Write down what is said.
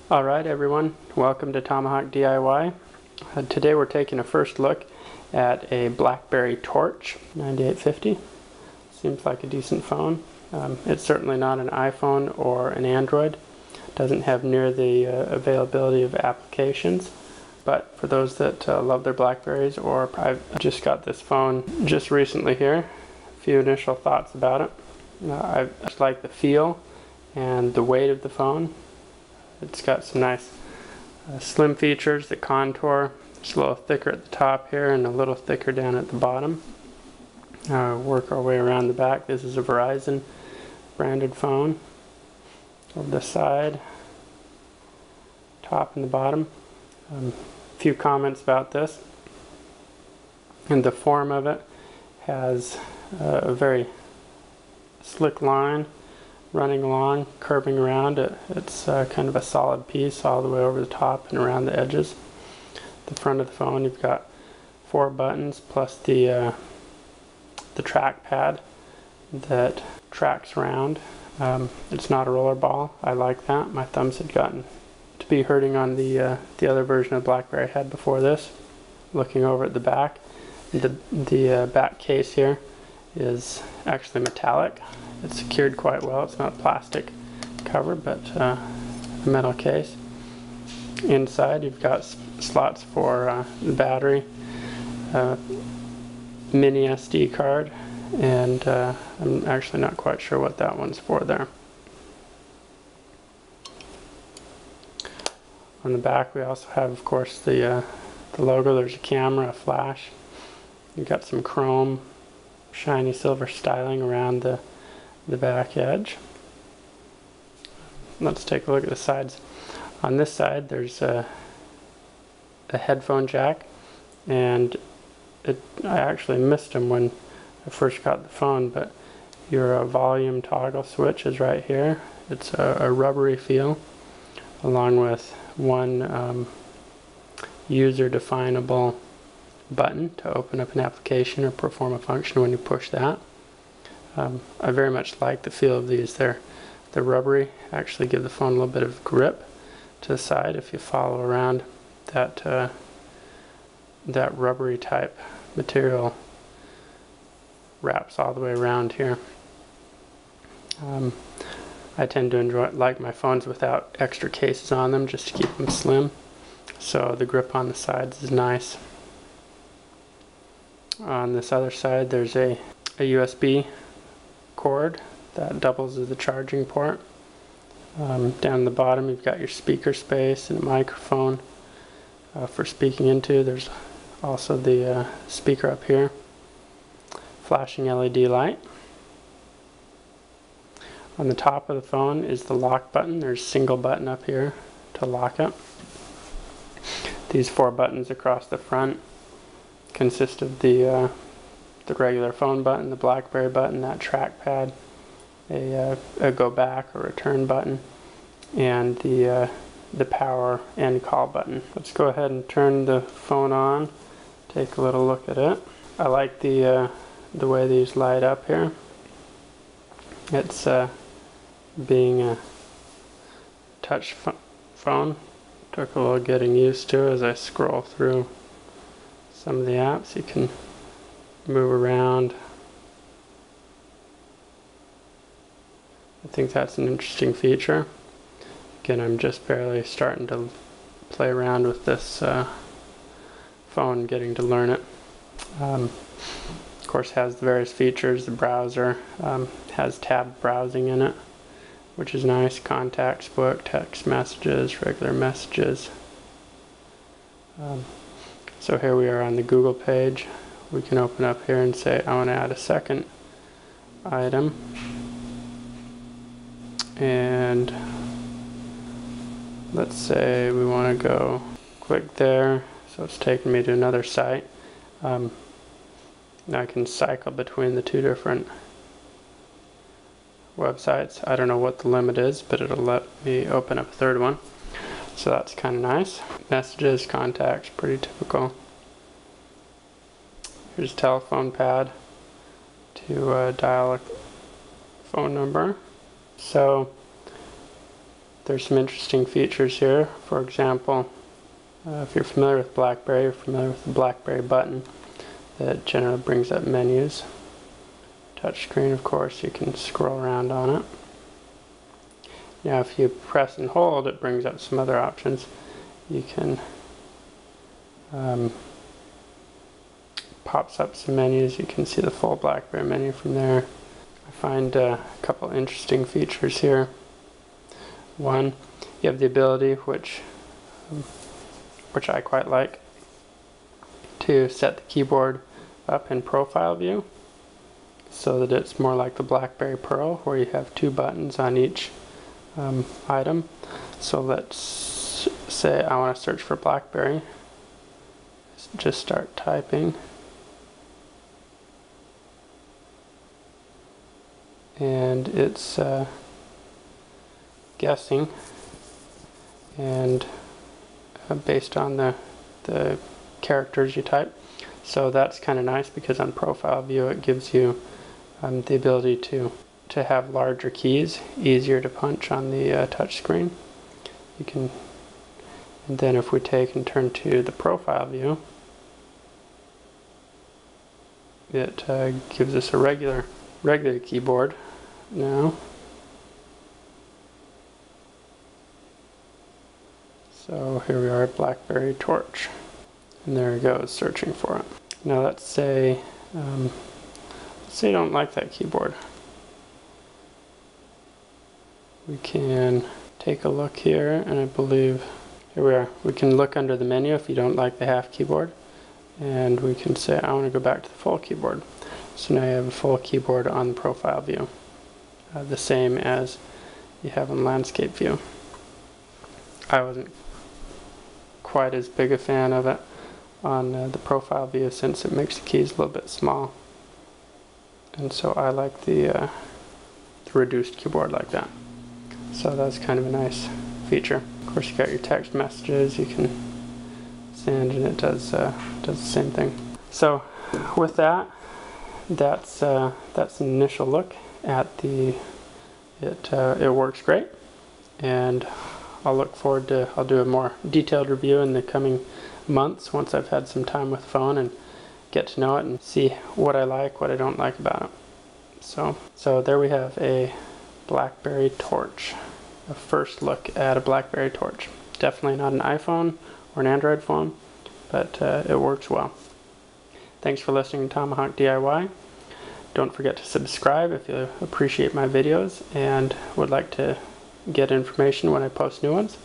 Alright everyone, welcome to Tomahawk DIY. Today we're taking a first look at a Blackberry Torch 9850. Seems like a decent phone. It's certainly not an iPhone or an Android. Doesn't have near the availability of applications. But for those that love their Blackberries, or I've just got this phone just recently here, a few initial thoughts about it. I just like the feel and the weight of the phone. It's got some nice slim features, the contour. It's a little thicker at the top here and a little thicker down at the bottom. Work our way around the back. This is a Verizon branded phone. On the side, top and the bottom. A few comments about this. And the form of it has a very slick line running along, curving around. It's kind of a solid piece all the way over the top and around the edges. The front of the phone, you've got 4 buttons plus the trackpad that tracks around. It's not a roller ball. I like that. My thumbs had gotten to be hurting on the other version of Blackberry I had before this. Looking over at the back, the back case here is actually metallic. It's secured quite well. It's not a plastic cover, but a metal case. Inside you've got slots for the battery, mini SD card, and I'm actually not quite sure what that one's for there. On the back we also have, of course, the logo. There's a camera, a flash. You've got some chrome, shiny silver styling around the back edge. Let's take a look at the sides. On this side there's a headphone jack, and I actually missed them when I first got the phone, but your volume toggle switch is right here. It's a rubbery feel, along with one user definable button to open up an application or perform a function when you push that. I very much like the feel of these. They're rubbery, actually give the phone a little bit of grip to the side if you follow around that rubbery type material. Wraps all the way around here. I tend to like my phones without extra cases on them, just to keep them slim. So the grip on the sides is nice. On this other side there's a USB cord that doubles as a charging port. Down the bottom you've got your speaker space and a microphone for speaking into. There's also the speaker up here. Flashing LED light. On the top of the phone is the lock button. There's a single button up here to lock it. These 4 buttons across the front consist of the regular phone button, the Blackberry button, that trackpad, a go back or return button, and the power and call button. Let's go ahead and turn the phone on, take a little look at it. I like the way these light up here. It's being a touch phone. Took a little getting used to as I scroll through some of the apps. You can move around. I think that's an interesting feature. Again, I'm just barely starting to play around with this phone, getting to learn it. Of course, has the various features. The browser has tab browsing in it, which is nice. Contacts, book, text messages, regular messages. So here we are on the Google page. We can open up here and say I want to add a second item, and let's say we want to go click there, so it's taking me to another site. Now I can cycle between the 2 different websites. I don't know what the limit is, but it'll let me open up a third one, so that's kind of nice. Messages, contacts, pretty typical. Here's a telephone pad to dial a phone number. So There's some interesting features here. For example, if you're familiar with Blackberry, you're familiar with the Blackberry button that generally brings up menus. Touchscreen, of course, you can scroll around on it. Now if you press and hold, it brings up some other options. You can pops up some menus. You can see the full Blackberry menu from there. I find a couple interesting features here. One, you have the ability, which I quite like, to set the keyboard up in profile view so that it's more like the Blackberry Pearl, where you have two buttons on each item. So let's say I want to search for Blackberry. Just start typing, and it's guessing, and based on the characters you type. So that's kind of nice, because on profile view it gives you the ability to have larger keys, easier to punch on the touch screen. You can, and then if we take and turn to the profile view, it gives us a regular keyboard now. So here we are at Blackberry Torch, and there it goes, searching for it. Now let's say you don't like that keyboard. We can take a look here, and I believe here we are. We can look under the menu if you don't like the half keyboard, and we can say I want to go back to the full keyboard. So now you have a full keyboard on the profile view, the same as you have in landscape view. I wasn't quite as big a fan of it on the profile view, since it makes the keys a little bit small, and so I like the reduced keyboard like that. So that's kind of a nice feature. Of course, you got your text messages you can send, and it does the same thing. So with that, that's an initial look at it works great, and I'll look forward to, I'll do a more detailed review in the coming months once I've had some time with the phone and get to know it and see what I like, what I don't like about it. So there we have a Blackberry Torch, a first look at a Blackberry Torch. Definitely not an iPhone or an Android phone, but it works well. Thanks for listening to Tomahawk DIY. Don't forget to subscribe if you appreciate my videos and would like to get information when I post new ones.